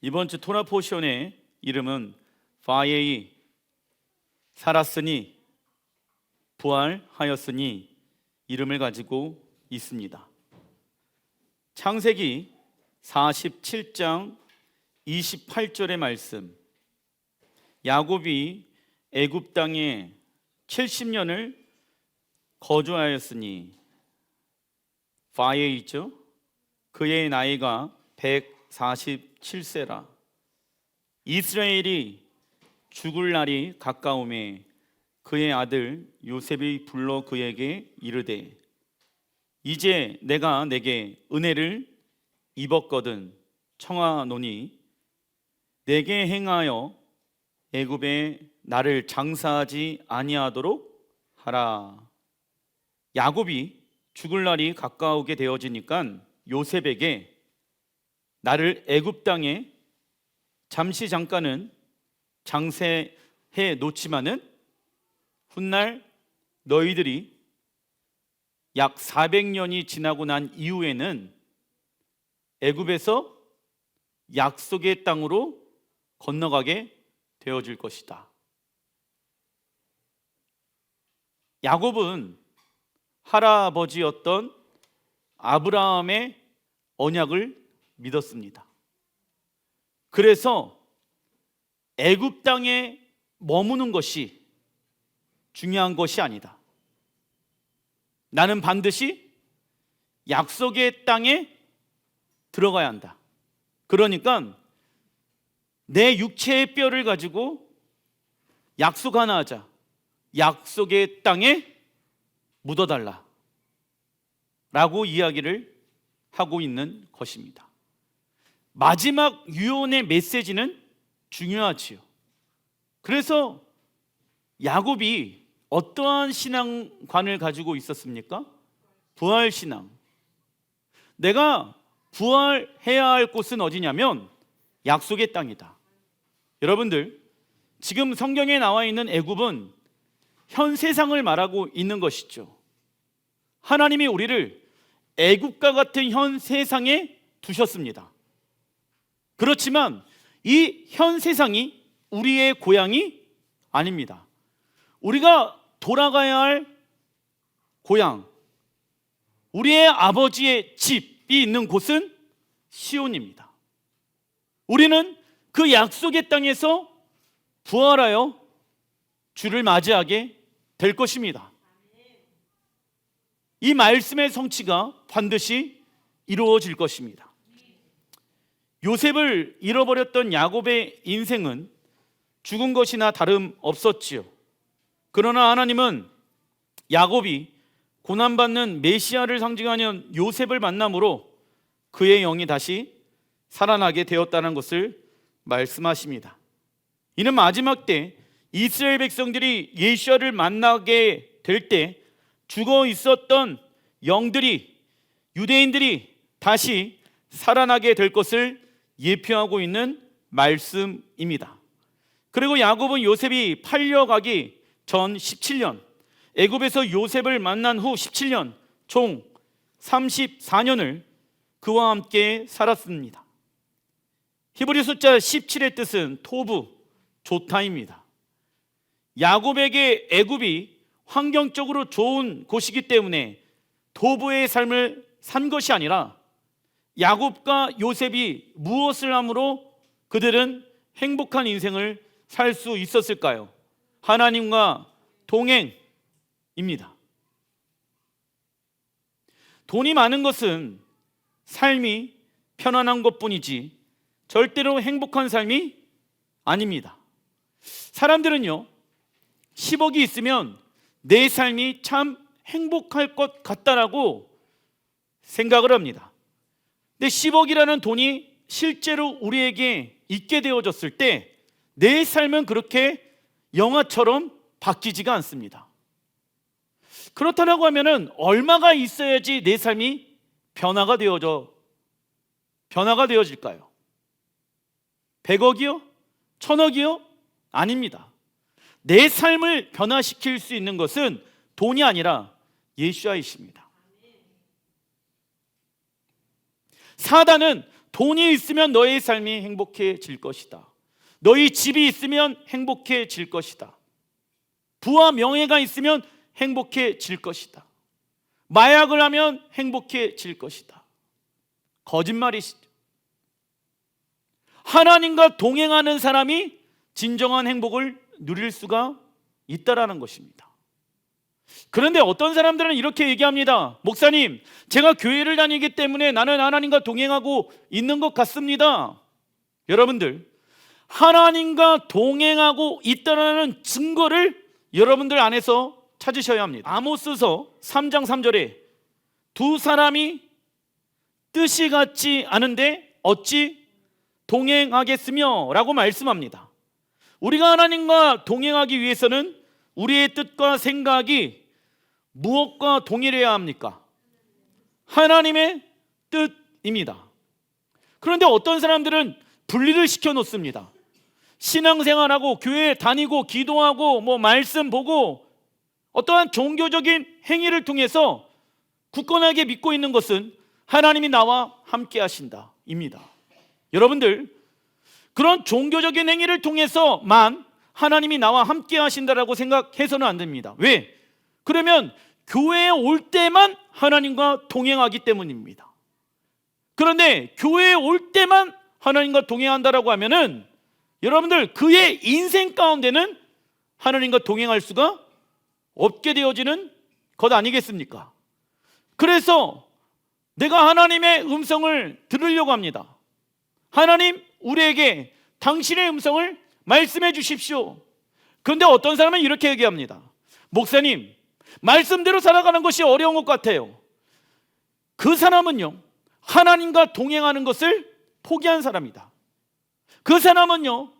이번 주 토라 포션의 이름은 바예이, 살았으니 부활하였으니 이름을 가지고 있습니다. 창세기 47장 28절의 말씀, 야곱이 애굽 땅에 70년을 거주하였으니, 바예이죠. 그의 나이가 147세라. 이스라엘이 죽을 날이 가까우매 그의 아들 요셉이 불러 그에게 이르되, 이제 내가 내게 은혜를 입었거든 청하노니 내게 행하여 애굽에 나를 장사하지 아니하도록 하라. 야곱이 죽을 날이 가까우게 되어지니까 요셉에게 나를 애굽 땅에 잠깐은 장세해 놓지만은 훗날 너희들이 약 400년이 지나고 난 이후에는 애굽에서 약속의 땅으로 건너가게 되어질 것이다. 야곱은 할아버지였던 아브라함의 언약을 믿었습니다. 그래서 애굽 땅에 머무는 것이 중요한 것이 아니다. 나는 반드시 약속의 땅에 들어가야 한다. 그러니까 내 육체의 뼈를 가지고 약속 하나 하자. 약속의 땅에 묻어달라 라고 이야기를 하고 있는 것입니다. 마지막 유언의 메시지는 중요하지요. 그래서 야곱이 어떠한 신앙관을 가지고 있었습니까? 부활신앙. 내가 부활해야 할 곳은 어디냐면 약속의 땅이다. 여러분들, 지금 성경에 나와 있는 애굽은 현 세상을 말하고 있는 것이죠. 하나님이 우리를 애굽과 같은 현 세상에 두셨습니다. 그렇지만 이 현 세상이 우리의 고향이 아닙니다. 우리가 돌아가야 할 고향, 우리의 아버지의 집이 있는 곳은 시온입니다. 우리는 그 약속의 땅에서 부활하여 주를 맞이하게 될 것입니다. 이 말씀의 성취가 반드시 이루어질 것입니다. 요셉을 잃어버렸던 야곱의 인생은 죽은 것이나 다름없었지요. 그러나 하나님은 야곱이 고난받는 메시아를 상징하는 요셉을 만남으로 그의 영이 다시 살아나게 되었다는 것을 말씀하십니다. 이는 마지막 때 이스라엘 백성들이 예수를 만나게 될 때 죽어 있었던 영들이, 유대인들이 다시 살아나게 될 것을 예표하고 있는 말씀입니다. 그리고 야곱은 요셉이 팔려가기 전 17년, 애굽에서 요셉을 만난 후 17년, 총 34년을 그와 함께 살았습니다. 히브리 숫자 17의 뜻은 토부, 좋다입니다. 야곱에게 애굽이 환경적으로 좋은 곳이기 때문에 도부의 삶을 산 것이 아니라 야곱과 요셉이 무엇을 함으로 그들은 행복한 인생을 살 수 있었을까요? 하나님과 동행입니다. 돈이 많은 것은 삶이 편안한 것뿐이지 절대로 행복한 삶이 아닙니다. 사람들은요, 10억이 있으면 내 삶이 참 행복할 것 같다라고 생각을 합니다. 근데 10억이라는 돈이 실제로 우리에게 있게 되어졌을 때 내 삶은 그렇게 영화처럼 바뀌지가 않습니다. 그렇다고 하면은 얼마가 있어야지 내 삶이 변화가 되어질까요? 100억이요? 1000억이요? 아닙니다. 내 삶을 변화시킬 수 있는 것은 돈이 아니라 예수이십니다. 사단은 돈이 있으면 너의 삶이 행복해질 것이다. 너희 집이 있으면 행복해질 것이다. 부와 명예가 있으면 행복해질 것이다. 마약을 하면 행복해질 것이다. 거짓말이시죠. 하나님과 동행하는 사람이 진정한 행복을 누릴 수가 있다라는 것입니다. 그런데 어떤 사람들은 이렇게 얘기합니다. 목사님, 제가 교회를 다니기 때문에 나는 하나님과 동행하고 있는 것 같습니다. 여러분들, 하나님과 동행하고 있다는 증거를 여러분들 안에서 찾으셔야 합니다. 아모스서 3장 3절에 두 사람이 뜻이 같지 않은데 어찌 동행하겠으며 라고 말씀합니다. 우리가 하나님과 동행하기 위해서는 우리의 뜻과 생각이 무엇과 동일해야 합니까? 하나님의 뜻입니다. 그런데 어떤 사람들은 분리를 시켜 놓습니다. 신앙생활하고 교회 다니고 기도하고 말씀 보고 어떠한 종교적인 행위를 통해서 굳건하게 믿고 있는 것은 하나님이 나와 함께 하신다 입니다. 여러분들, 그런 종교적인 행위를 통해서만 하나님이 나와 함께 하신다라고 생각해서는 안 됩니다. 왜? 그러면 교회에 올 때만 하나님과 동행하기 때문입니다. 그런데 교회에 올 때만 하나님과 동행한다라고 하면은 여러분들 그의 인생 가운데는 하나님과 동행할 수가 없게 되어지는 것 아니겠습니까? 그래서 내가 하나님의 음성을 들으려고 합니다. 하나님, 우리에게 당신의 음성을 말씀해 주십시오. 그런데 어떤 사람은 이렇게 얘기합니다. 목사님, 말씀대로 살아가는 것이 어려운 것 같아요. 그 사람은요, 하나님과 동행하는 것을 포기한 사람이다. 그 사람은요,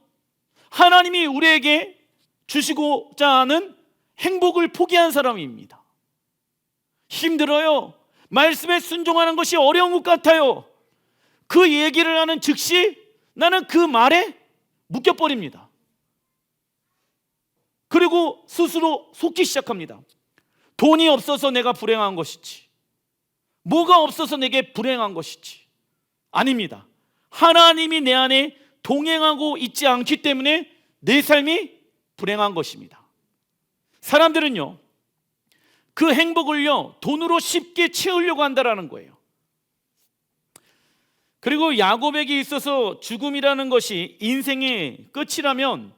하나님이 우리에게 주시고자 하는 행복을 포기한 사람입니다. 힘들어요. 말씀에 순종하는 것이 어려운 것 같아요. 그 얘기를 하는 즉시 나는 그 말에 묶여버립니다. 그리고 스스로 속기 시작합니다. 돈이 없어서 내가 불행한 것이지, 뭐가 없어서 내게 불행한 것이지. 아닙니다. 하나님이 내 안에 동행하고 있지 않기 때문에 내 삶이 불행한 것입니다. 사람들은요, 그 행복을요, 돈으로 쉽게 채우려고 한다라는 거예요. 그리고 야곱에게 있어서 죽음이라는 것이 인생의 끝이라면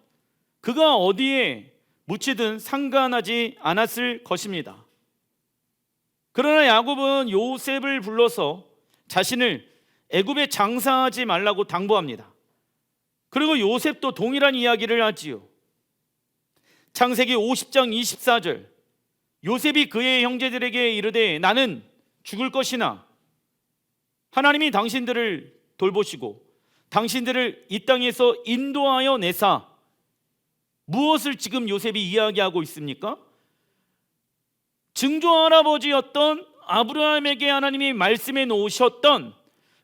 그가 어디에 묻히든 상관하지 않았을 것입니다. 그러나 야곱은 요셉을 불러서 자신을 애굽에 장사하지 말라고 당부합니다. 그리고 요셉도 동일한 이야기를 하지요. 창세기 50장 24절, 요셉이 그의 형제들에게 이르되 나는 죽을 것이나 하나님이 당신들을 돌보시고 당신들을 이 땅에서 인도하여 내사. 무엇을 지금 요셉이 이야기하고 있습니까? 증조 할아버지였던 아브라함에게 하나님이 말씀해 놓으셨던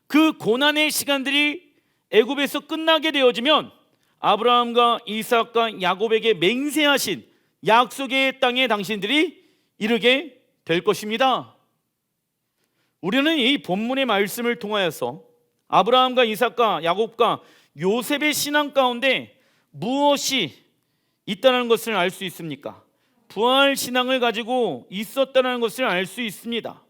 그 고난의 시간들이 애굽에서 끝나게 되어지면 아브라함과 이삭과 야곱에게 맹세하신 약속의 땅에 당신들이 이르게 될 것입니다. 우리는 이 본문의 말씀을 통하여서 아브라함과 이삭과 야곱과 요셉의 신앙 가운데 무엇이 있다는 것을 알 수 있습니까? 부활 신앙을 가지고 있었다는 것을 알 수 있습니다.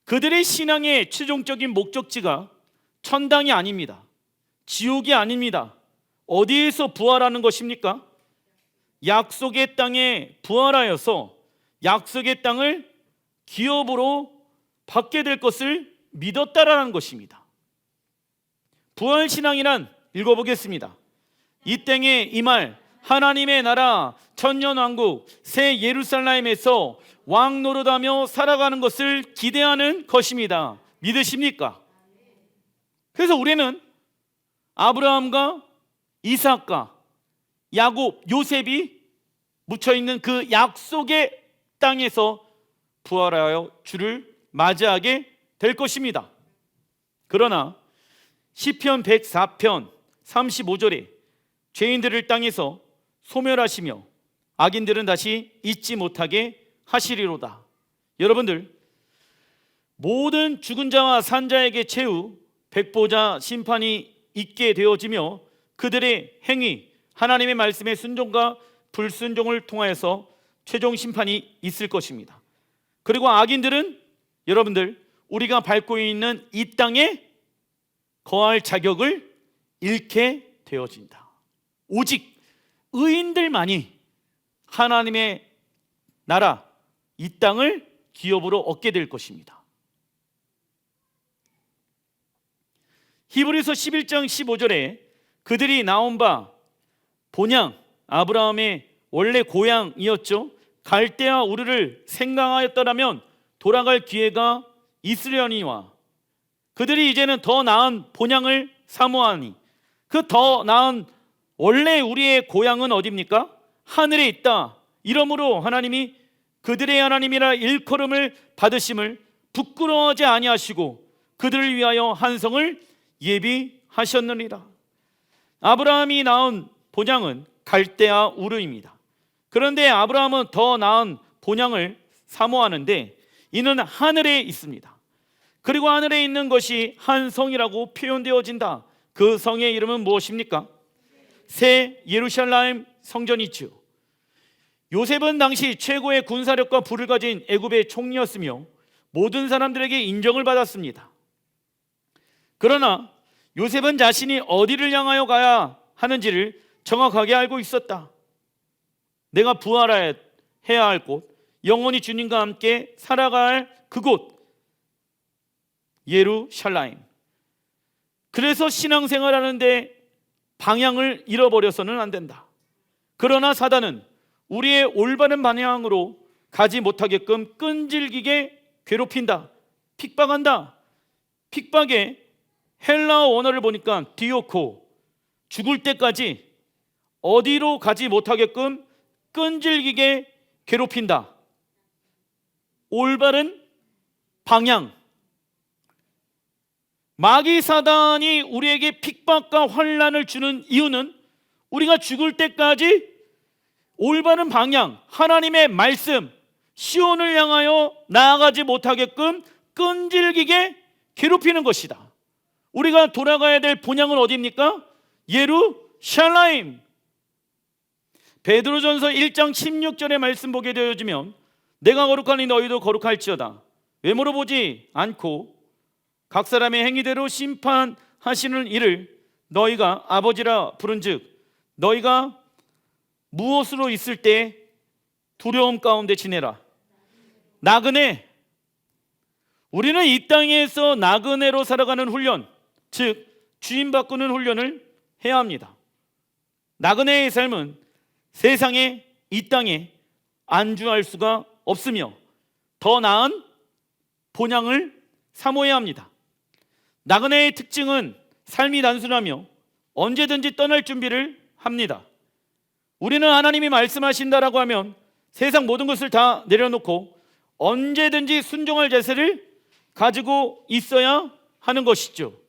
그들의 신앙의 최종적인 목적지가 천당이 아닙니다. 지옥이 아닙니다. 어디에서 부활하는 것입니까? 약속의 땅에 부활하여서 약속의 땅을 기업으로 받게 될 것을 믿었다라는 것입니다. 부활 신앙이란 읽어보겠습니다. 이 땅에 임할 하나님의 나라 천년왕국 새 예루살렘에서 왕 노릇하며 살아가는 것을 기대하는 것입니다. 믿으십니까? 그래서 우리는 아브라함과 이삭과 야곱, 요셉이 묻혀있는 그 약속의 땅에서 부활하여 주를 맞이하게 될 것입니다. 그러나 시편 104편 35절에 죄인들을 땅에서 소멸하시며 악인들은 다시 잊지 못하게 하시리로다. 여러분들, 모든 죽은 자와 산 자에게 최후 백보자 심판이 있게 되어지며 그들의 행위, 하나님의 말씀의 순종과 불순종을 통하여서 최종 심판이 있을 것입니다. 그리고 악인들은 여러분들, 우리가 밟고 있는 이 땅에 거할 자격을 잃게 되어진다. 오직 의인들만이 하나님의 나라, 이 땅을 기업으로 얻게 될 것입니다. 히브리서 11장 15절에 그들이 나온 바 본향, 아브라함의 원래 고향이었죠. 갈대아 우르를 생각하였더라면 돌아갈 기회가 있으려니와 그들이 이제는 더 나은 본향을 사모하니 그 더 나은 원래 우리의 고향은 어디입니까? 하늘에 있다. 이러므로 하나님이 그들의 하나님이라 일컬음을 받으심을 부끄러워하지 아니하시고 그들을 위하여 한 성을 예비하셨느니라. 아브라함이 낳은 본향은 갈대아 우르입니다. 그런데 아브라함은 더 나은 본향을 사모하는데 이는 하늘에 있습니다. 그리고 하늘에 있는 것이 한 성이라고 표현되어진다. 그 성의 이름은 무엇입니까? 새 예루살렘 성전이죠. 요셉은 당시 최고의 군사력과 부를 가진 애굽의 총리였으며 모든 사람들에게 인정을 받았습니다. 그러나 요셉은 자신이 어디를 향하여 가야 하는지를 정확하게 알고 있었다. 내가 부활해야 할 곳, 영원히 주님과 함께 살아가야 할 그곳, 예루살렘. 그래서 신앙생활 하는데 방향을 잃어버려서는 안 된다. 그러나 사단은 우리의 올바른 방향으로 가지 못하게끔 끈질기게 괴롭힌다, 핍박한다. 핍박의 헬라어 원어를 보니까 디오코, 죽을 때까지 어디로 가지 못하게끔 끈질기게 괴롭힌다. 올바른 방향. 마귀 사단이 우리에게 핍박과 환난을 주는 이유는 우리가 죽을 때까지 올바른 방향, 하나님의 말씀, 시온을 향하여 나아가지 못하게끔 끈질기게 괴롭히는 것이다. 우리가 돌아가야 될 본향은 어디입니까? 예루살렘. 베드로전서 1장 16절의 말씀 보게 되어지면 내가 거룩하니 너희도 거룩할지어다. 외모로 보지 않고 각 사람의 행위대로 심판하시는 이를 너희가 아버지라 부른즉 너희가 무엇으로 있을 때 두려움 가운데 지내라. 나그네. 우리는 이 땅에서 나그네로 살아가는 훈련, 즉 주인 바꾸는 훈련을 해야 합니다. 나그네의 삶은 세상에, 이 땅에 안주할 수가 없으며 더 나은 본향을 사모해야 합니다. 나그네의 특징은 삶이 단순하며 언제든지 떠날 준비를 합니다. 우리는 하나님이 말씀하신다라고 하면 세상 모든 것을 다 내려놓고 언제든지 순종할 자세를 가지고 있어야 하는 것이죠.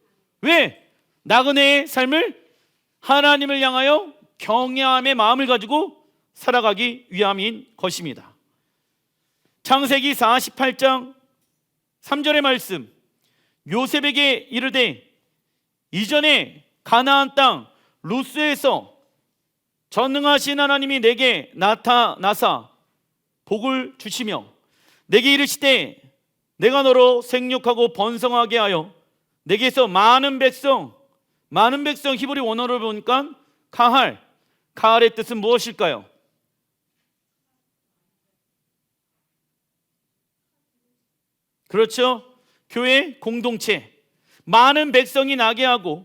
왜? 나그네의 삶을 하나님을 향하여 경외함의 마음을 가지고 살아가기 위함인 것입니다. 창세기 48장 3절의 말씀, 요셉에게 이르되 이전에 가나안 땅 루스에서 전능하신 하나님이 내게 나타나사 복을 주시며 내게 이르시되 내가 너로 생육하고 번성하게 하여 내게서 많은 백성 히브리 원어를 보니까 가할의 뜻은 무엇일까요? 그렇죠. 교회 공동체, 많은 백성이 나게 하고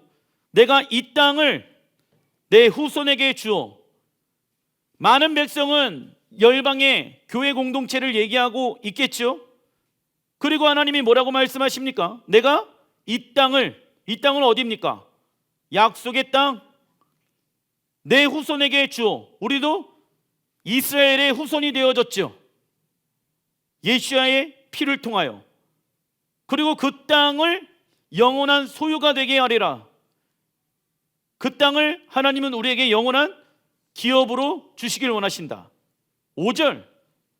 내가 이 땅을 내 후손에게 주어. 많은 백성은 열방의 교회 공동체를 얘기하고 있겠죠. 그리고 하나님이 뭐라고 말씀하십니까? 내가 이 땅은 어디입니까? 약속의 땅, 내 후손에게 주어. 우리도 이스라엘의 후손이 되어졌죠. 예수야의 피를 통하여. 그리고 그 땅을 영원한 소유가 되게 하리라. 그 땅을 하나님은 우리에게 영원한 기업으로 주시길 원하신다. 5절,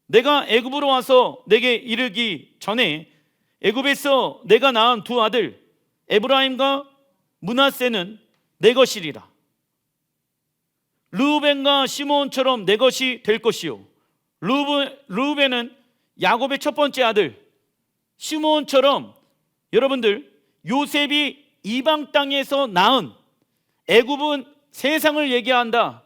내가 애굽으로 와서 내게 이르기 전에 애굽에서 내가 낳은 두 아들 에브라임과 므낫세는 내 것이리라. 르우벤과 시므온처럼 내 것이 될 것이요, 르우벤은 야곱의 첫 번째 아들, 시므온처럼 여러분들 요셉이 이방 땅에서 낳은, 애굽은 세상을 얘기한다,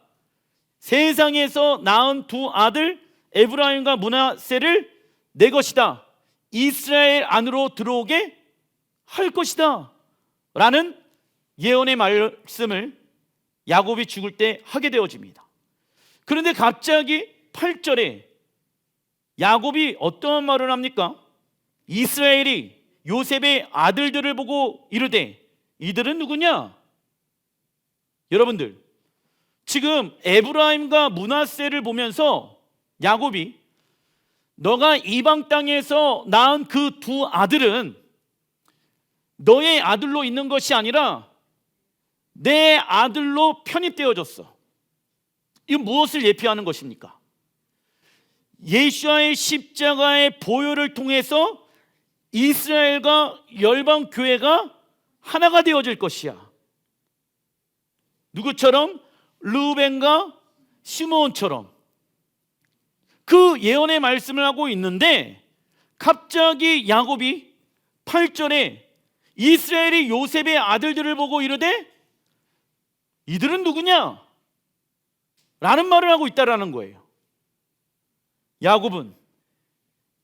세상에서 낳은 두 아들 에브라임과 므낫세를 내 것이다, 이스라엘 안으로 들어오게 할 것이다 라는 예언의 말씀을 야곱이 죽을 때 하게 되어집니다. 그런데 갑자기 8절에 야곱이 어떠한 말을 합니까? 이스라엘이 요셉의 아들들을 보고 이르되 이들은 누구냐? 여러분들, 지금 에브라임과 므낫세를 보면서 야곱이 너가 이방 땅에서 낳은 그 두 아들은 너의 아들로 있는 것이 아니라 내 아들로 편입되어졌어. 이건 무엇을 예표하는 것입니까? 예수와의 십자가의 보혈을 통해서 이스라엘과 열방 교회가 하나가 되어질 것이야. 누구처럼? 르우벤과 시므온처럼. 그 예언의 말씀을 하고 있는데 갑자기 야곱이 8절에 이스라엘이 요셉의 아들들을 보고 이르되 이들은 누구냐? 라는 말을 하고 있다라는 거예요. 야곱은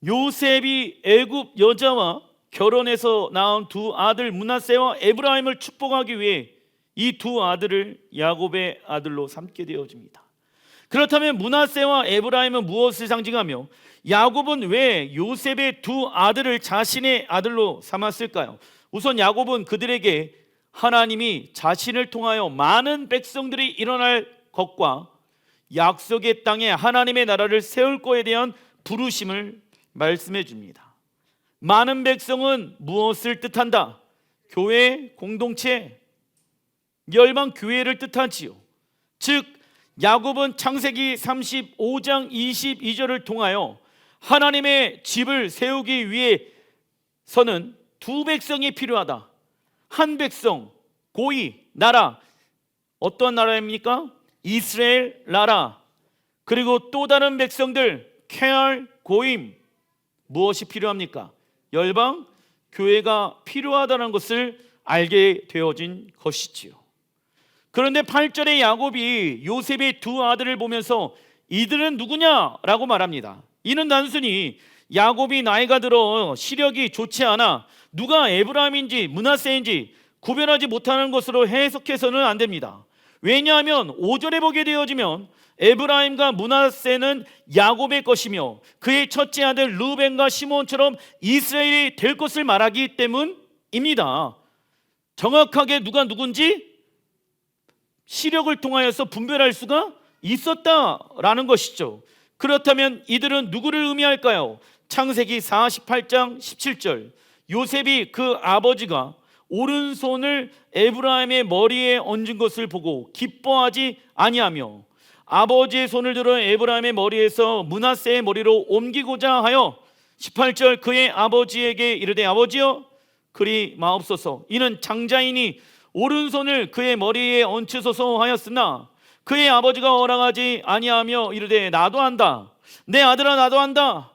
요셉이 애굽 여자와 결혼해서 낳은 두 아들 므낫세와 에브라임을 축복하기 위해 이 두 아들을 야곱의 아들로 삼게 되어집니다. 그렇다면 므낫세와 에브라임은 무엇을 상징하며 야곱은 왜 요셉의 두 아들을 자신의 아들로 삼았을까요? 우선 야곱은 그들에게 하나님이 자신을 통하여 많은 백성들이 일어날 것과 약속의 땅에 하나님의 나라를 세울 것에 대한 부르심을 말씀해 줍니다. 많은 백성은 무엇을 뜻한다? 교회, 공동체, 열방 교회를 뜻하지요. 즉 야곱은 창세기 35장 22절을 통하여 하나님의 집을 세우기 위해서는 두 백성이 필요하다. 한 백성, 고이, 나라. 어떤 나라입니까? 이스라엘 나라. 그리고 또 다른 백성들, 케알, 고임. 무엇이 필요합니까? 열방 교회가 필요하다는 것을 알게 되어진 것이지요. 그런데 8절에 야곱이 요셉의 두 아들을 보면서 이들은 누구냐라고 말합니다. 이는 단순히 야곱이 나이가 들어 시력이 좋지 않아 누가 에브라임인지 므낫세인지 구별하지 못하는 것으로 해석해서는 안 됩니다. 왜냐하면 5절에 보게 되어지면 에브라임과 므낫세는 야곱의 것이며 그의 첫째 아들 르우벤과 시므온처럼 이스라엘이 될 것을 말하기 때문입니다. 정확하게 누가 누군지 시력을 통하여서 분별할 수가 있었다라는 것이죠. 그렇다면 이들은 누구를 의미할까요? 창세기 48장 17절, 요셉이 그 아버지가 오른손을 에브라임의 머리에 얹은 것을 보고 기뻐하지 아니하며 아버지의 손을 들어 에브라임의 머리에서 므낫세의 머리로 옮기고자 하여 18절 그의 아버지에게 이르되 아버지여 그리 마옵소서, 이는 장자이니 오른손을 그의 머리에 얹히소서 하였으나 그의 아버지가 허락하지 아니하며 이르되 나도 한다, 내 아들아 나도 한다.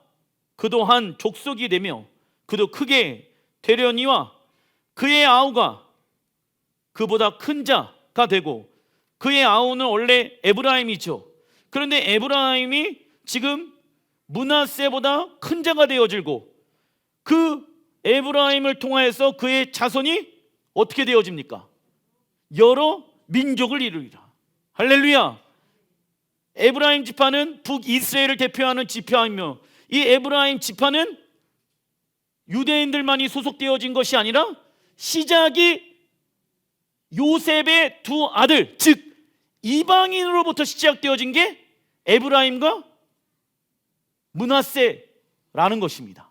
그도 한 족속이 되며 그도 크게 되려니와 그의 아우가 그보다 큰 자가 되고 그의 아우는 원래 에브라임이죠. 그런데 에브라임이 지금 므낫세보다 큰 자가 되어지고 그 에브라임을 통하여서 그의 자손이 어떻게 되어집니까? 여러 민족을 이루리라. 할렐루야. 에브라임 지파는 북이스라엘을 대표하는 지파이며 이 에브라임 지파는 유대인들만이 소속되어진 것이 아니라 시작이 요셉의 두 아들, 즉 이방인으로부터 시작되어진 게 에브라임과 므낫세라는 것입니다.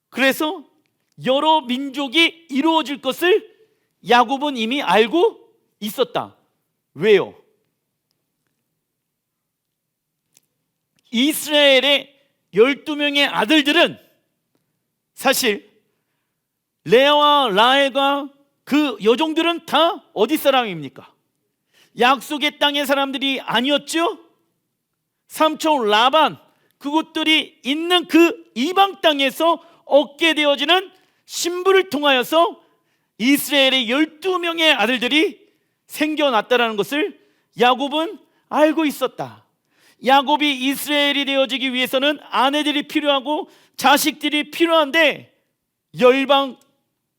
그래서 여러 민족이 이루어질 것을 야곱은 이미 알고 있었다. 왜요? 이스라엘의 12명의 아들들은 사실 레아와 라헬과 그 여종들은 다 어디 사람입니까? 약속의 땅의 사람들이 아니었죠? 삼촌 라반, 그곳들이 있는 그 이방 땅에서 얻게 되어지는 신부를 통하여서 이스라엘의 12명의 아들들이 생겨났다는 것을 야곱은 알고 있었다. 야곱이 이스라엘이 되어지기 위해서는 아내들이 필요하고 자식들이 필요한데, 열방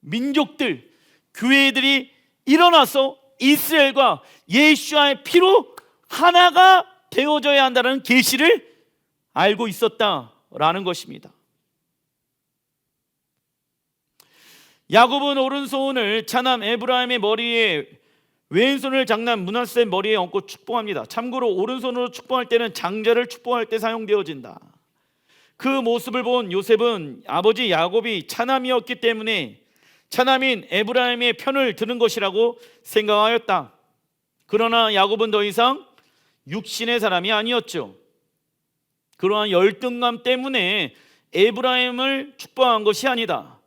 민족들, 교회들이 일어나서 이스라엘과 예수와의 피로 하나가 되어져야 한다는 계시를 알고 있었다라는 것입니다. 야곱은 오른손을 차남 에브라임의 머리에, 왼손을 장남 므낫세 머리에 얹고 축복합니다. 참고로 오른손으로 축복할 때는 장자를 축복할 때 사용되어진다. 그 모습을 본 요셉은 아버지 야곱이 차남이었기 때문에 차남인 에브라임의 편을 드는 것이라고 생각하였다. 그러나 야곱은 더 이상 육신의 사람이 아니었죠. 그러한 열등감 때문에 에브라임을 축복한 것이 아니다.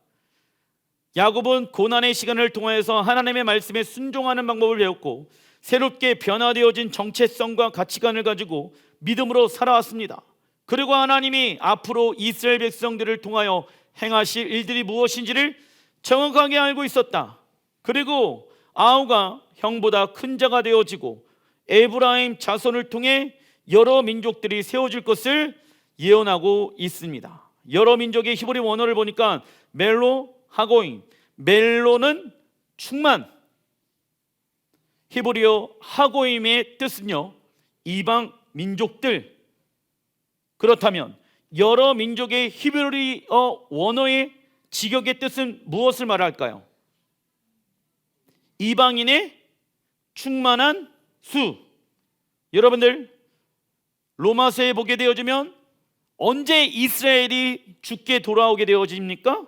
야곱은 고난의 시간을 통하여서 하나님의 말씀에 순종하는 방법을 배웠고 새롭게 변화되어진 정체성과 가치관을 가지고 믿음으로 살아왔습니다. 그리고 하나님이 앞으로 이스라엘 백성들을 통하여 행하실 일들이 무엇인지를 정확하게 알고 있었다. 그리고 아우가 형보다 큰 자가 되어지고 에브라임 자손을 통해 여러 민족들이 세워질 것을 예언하고 있습니다. 여러 민족의 히브리 원어를 보니까 멜로 하고임, 멜로는 충만, 히브리어 하고임의 뜻은요 이방 민족들. 그렇다면 여러 민족의 히브리어 원어의 직역의 뜻은 무엇을 말할까요? 이방인의 충만한 수. 여러분들 로마서에 보게 되어지면 언제 이스라엘이 죽게 돌아오게 되어집니까?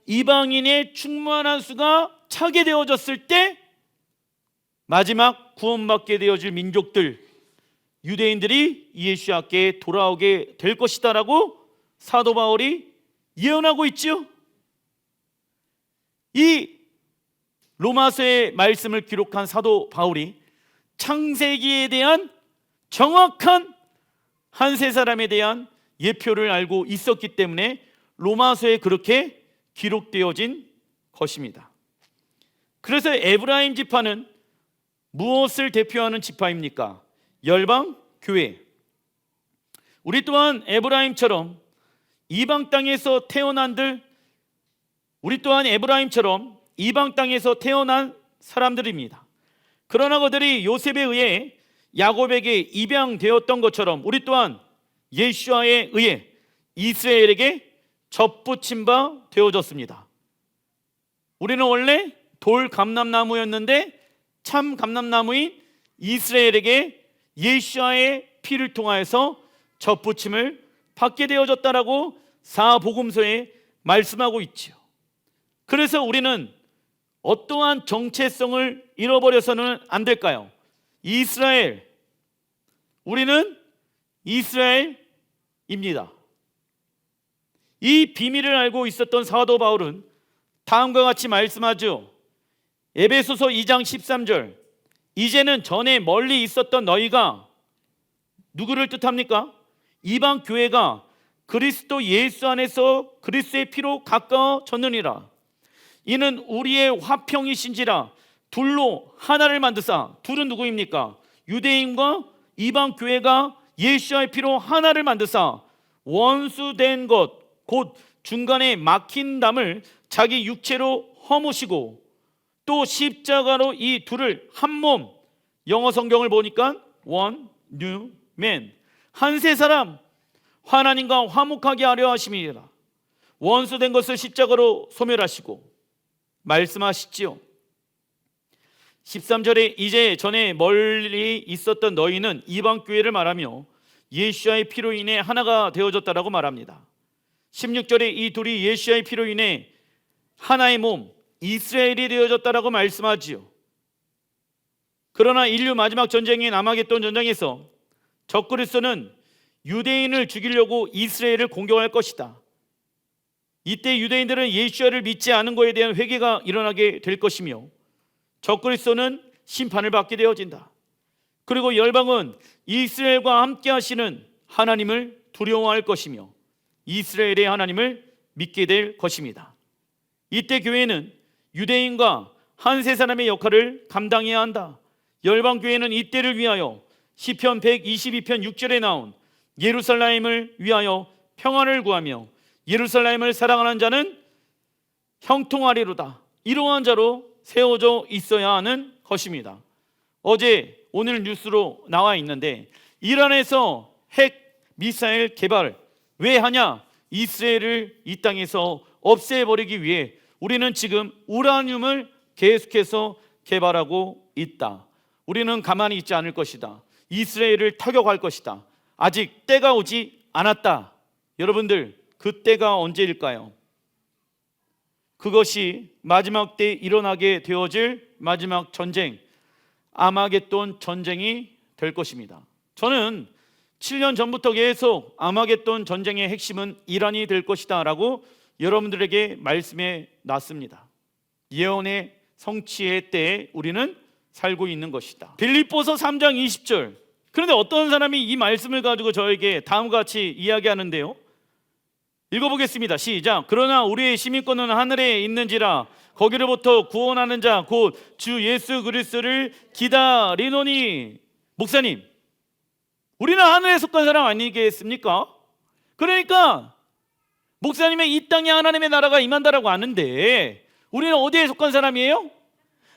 이방인의 충만한 수가 차게 되어졌을 때 마지막 구원받게 되어질 민족들, 유대인들이 예수께 돌아오게 될 것이다 라고 사도 바울이 예언하고 있죠. 이 로마서의 말씀을 기록한 사도 바울이 창세기에 대한 정확한 한 세 사람에 대한 예표를 알고 있었기 때문에 로마서에 그렇게 기록되어진 것입니다. 그래서 에브라임 지파는 무엇을 대표하는 지파입니까? 열방 교회. 우리 또한 에브라임처럼 이방 땅에서 태어난들, 우리 또한 에브라임처럼 이방 땅에서 태어난 사람들입니다. 그러나 그들이 요셉에 의해 야곱에게 입양되었던 것처럼 우리 또한 예수와에 의해 이스라엘에게 접붙임 바 되어졌습니다. 우리는 원래 돌 감람나무였는데 참 감람나무인 이스라엘에게 예수와의 피를 통하여서 접붙임을 받게 되어졌다라고 사복음서에 말씀하고 있죠. 그래서 우리는 어떠한 정체성을 잃어버려서는 안 될까요? 이스라엘, 우리는 이스라엘입니다. 이 비밀을 알고 있었던 사도 바울은 다음과 같이 말씀하죠. 에베소서 2장 13절, 이제는 전에 멀리 있었던 너희가, 누구를 뜻합니까? 이방 교회가 그리스도 예수 안에서 그리스도의 피로 가까워졌느니라. 이는 우리의 화평이신지라 둘로 하나를 만드사. 둘은 누구입니까? 유대인과 이방 교회가 예수의 피로 하나를 만드사 원수된 것 곧 중간에 막힌 담을 자기 육체로 허무시고 또 십자가로 이 둘을 한 몸, 영어 성경을 보니까 one new man, 한 세 사람 하나님과 화목하게 하려 하심이라. 원수된 것을 십자가로 소멸하시고 말씀하시지요. 13절에 이제 전에 멀리 있었던 너희는 이방 교회를 말하며 예수의 피로 인해 하나가 되어졌다라고 말합니다. 16절에 이 둘이 예수의 피로 인해 하나의 몸 이스라엘이 되어졌다라고 말씀하지요. 그러나 인류 마지막 전쟁인 아마겟돈 전쟁에서 적그리스도는 유대인을 죽이려고 이스라엘을 공격할 것이다. 이때 유대인들은 예수야를 믿지 않은 것에 대한 회개가 일어나게 될 것이며 적그리스도는 심판을 받게 되어진다. 그리고 열방은 이스라엘과 함께 하시는 하나님을 두려워할 것이며 이스라엘의 하나님을 믿게 될 것입니다. 이때 교회는 유대인과 한세 사람의 역할을 감당해야 한다. 열방 교회는 이때를 위하여 시편 122편 6절에 나온 예루살렘을 위하여 평안을 구하며 예루살렘을 사랑하는 자는 형통하리로다. 이러한 자로 세워져 있어야 하는 것입니다. 어제 오늘 뉴스로 나와 있는데 이란에서 핵 미사일 개발 왜 하냐? 이스라엘을 이 땅에서 없애버리기 위해 우리는 지금 우라늄을 계속해서 개발하고 있다. 우리는 가만히 있지 않을 것이다. 이스라엘을 타격할 것이다. 아직 때가 오지 않았다. 여러분들, 그 때가 언제일까요? 그것이 마지막 때 일어나게 되어질 마지막 전쟁, 아마겟돈 전쟁이 될 것입니다. 저는 7년 전부터 계속 아마겟돈 전쟁의 핵심은 이란이 될 것이다 라고 여러분들에게 말씀해 놨습니다. 예언의 성취의 때에 우리는 살고 있는 것이다. 빌립보서 3장 20절. 그런데 어떤 사람이 이 말씀을 가지고 저에게 다음과 같이 이야기하는데요. 읽어보겠습니다. 시작. 그러나 우리의 시민권은 하늘에 있는지라 거기로부터 구원하는 자 곧 주 예수 그리스도를 기다리노니. 목사님, 우리는 하늘에 속한 사람 아니겠습니까? 그러니까 목사님의 이 땅에 하나님의 나라가 임한다라고 아는데 우리는 어디에 속한 사람이에요?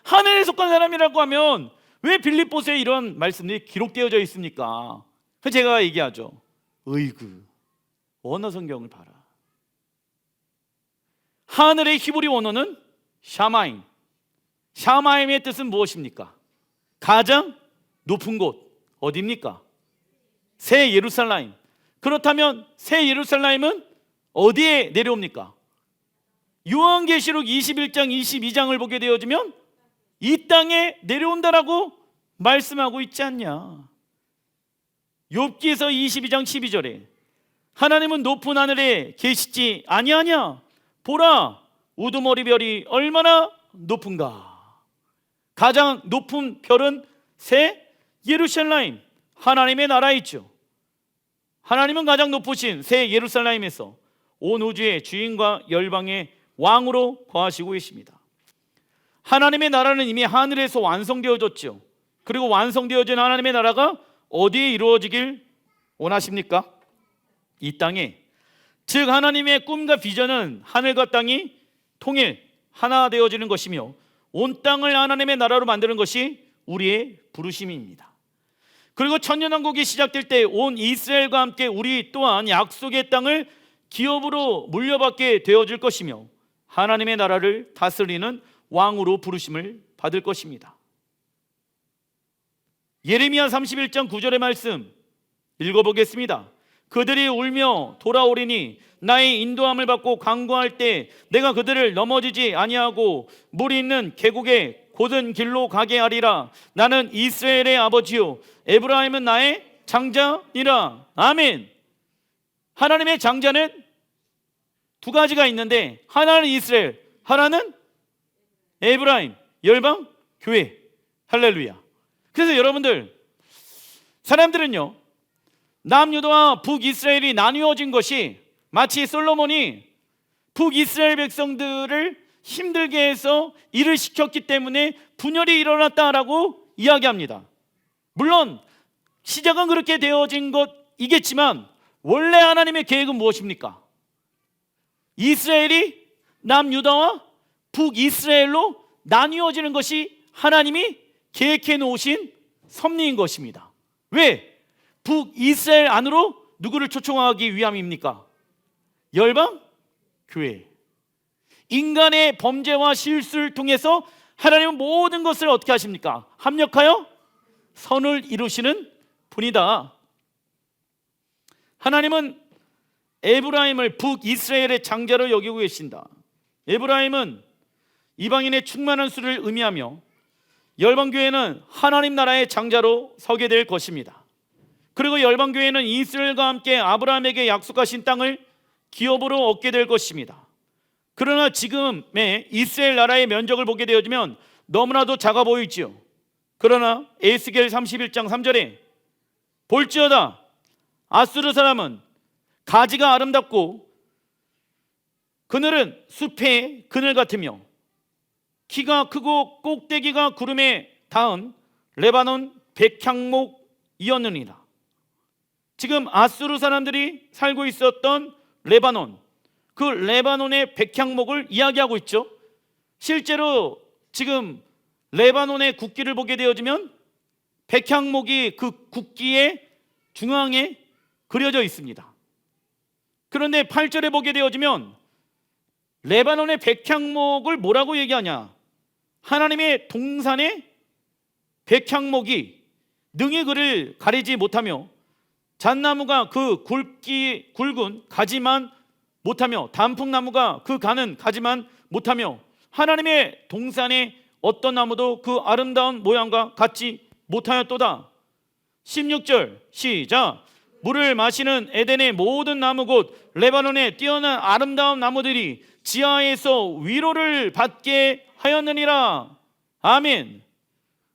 하늘에 속한 사람이라고 하면 왜 빌립보서에 이런 말씀들이 기록되어져 있습니까? 제가 얘기하죠. 어이구, 원어 성경을 봐라. 하늘의 히브리 원어는 샤마임. 샤마임의 뜻은 무엇입니까? 가장 높은 곳. 어디입니까? 새 예루살렘. 그렇다면 새 예루살렘은 어디에 내려옵니까? 요한계시록 21장 22장을 보게 되어지면 이 땅에 내려온다라고 말씀하고 있지 않냐. 욥기서 22장 12절에 하나님은 높은 하늘에 계시지 아니하냐. 보라, 우두머리 별이 얼마나 높은가. 가장 높은 별은 새 예루살렘, 하나님의 나라에 있죠. 하나님은 가장 높으신 새 예루살렘에서 온 우주의 주인과 열방의 왕으로 거하시고 계십니다. 하나님의 나라는 이미 하늘에서 완성되어졌죠. 그리고 완성되어진 하나님의 나라가 어디에 이루어지길 원하십니까? 이 땅에. 즉 하나님의 꿈과 비전은 하늘과 땅이 통일, 하나 되어지는 것이며 온 땅을 하나님의 나라로 만드는 것이 우리의 부르심입니다. 그리고 천년왕국이 시작될 때 온 이스라엘과 함께 우리 또한 약속의 땅을 기업으로 물려받게 되어질 것이며 하나님의 나라를 다스리는 왕으로 부르심을 받을 것입니다. 예레미야 31장 9절의 말씀 읽어보겠습니다. 그들이 울며 돌아오리니 나의 인도함을 받고 강구할 때 내가 그들을 넘어지지 아니하고 물이 있는 계곡에 곧은 길로 가게 하리라. 나는 이스라엘의 아버지요 에브라임은 나의 장자니라. 아멘. 하나님의 장자는 두 가지가 있는데 하나는 이스라엘, 하나는 에브라임, 열방, 교회. 할렐루야. 그래서 여러분들, 사람들은요 남유다와 북이스라엘이 나뉘어진 것이 마치 솔로몬이 북이스라엘 백성들을 힘들게 해서 일을 시켰기 때문에 분열이 일어났다라고 이야기합니다. 물론 시작은 그렇게 되어진 것이겠지만 원래 하나님의 계획은 무엇입니까? 이스라엘이 남유다와 북이스라엘로 나뉘어지는 것이 하나님이 계획해 놓으신 섭리인 것입니다. 왜? 북이스라엘 안으로 누구를 초청하기 위함입니까? 열방? 교회. 인간의 범죄와 실수를 통해서 하나님은 모든 것을 어떻게 하십니까? 합력하여 선을 이루시는 분이다. 하나님은 에브라임을 북이스라엘의 장자로 여기고 계신다. 에브라임은 이방인의 충만한 수를 의미하며 열방교회는 하나님 나라의 장자로 서게 될 것입니다. 그리고 열방교회는 이스라엘과 함께 아브라함에게 약속하신 땅을 기업으로 얻게 될 것입니다. 그러나 지금의 이스라엘 나라의 면적을 보게 되어지면 너무나도 작아 보이지요. 그러나 에스겔 31장 3절에 볼지어다 아수르 사람은 가지가 아름답고 그늘은 숲의 그늘 같으며 키가 크고 꼭대기가 구름에 닿은 레바논 백향목이었느니라. 지금 아수르 사람들이 살고 있었던 레바논, 그 레바논의 백향목을 이야기하고 있죠. 실제로 지금 레바논의 국기를 보게 되어지면 백향목이 그 국기의 중앙에 그려져 있습니다. 그런데 8절에 보게 되어지면 레바논의 백향목을 뭐라고 얘기하냐? 하나님의 동산의 백향목이 능히 그를 가리지 못하며 잣나무가 그 굵은 가지만 못하며 단풍나무가 그 가는 가지만 못하며 하나님의 동산의 어떤 나무도 그 아름다운 모양과 같지 못하였도다. 16절 시작. 물을 마시는 에덴의 모든 나무 곧 레바논의 뛰어난 아름다운 나무들이 지하에서 위로를 받게 하였느니라. 아멘.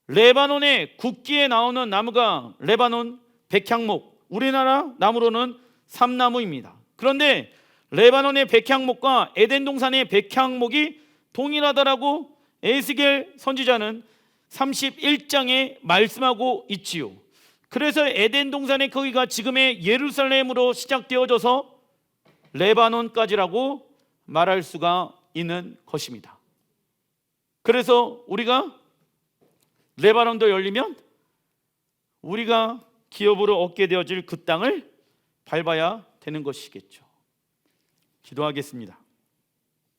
레바논의 국기에 나오는 나무가 레바논 백향목, 우리나라 나무로는 삼나무입니다. 그런데 레바논의 백향목과 에덴 동산의 백향목이 동일하다라고 에스겔 선지자는 31장에 말씀하고 있지요. 그래서 에덴 동산의 거기가 지금의 예루살렘으로 시작되어져서 레바논까지라고 말할 수가 있는 것입니다. 그래서 우리가 레바논도 열리면 우리가 기업으로 얻게 되어질 그 땅을 밟아야 되는 것이겠죠. 기도하겠습니다.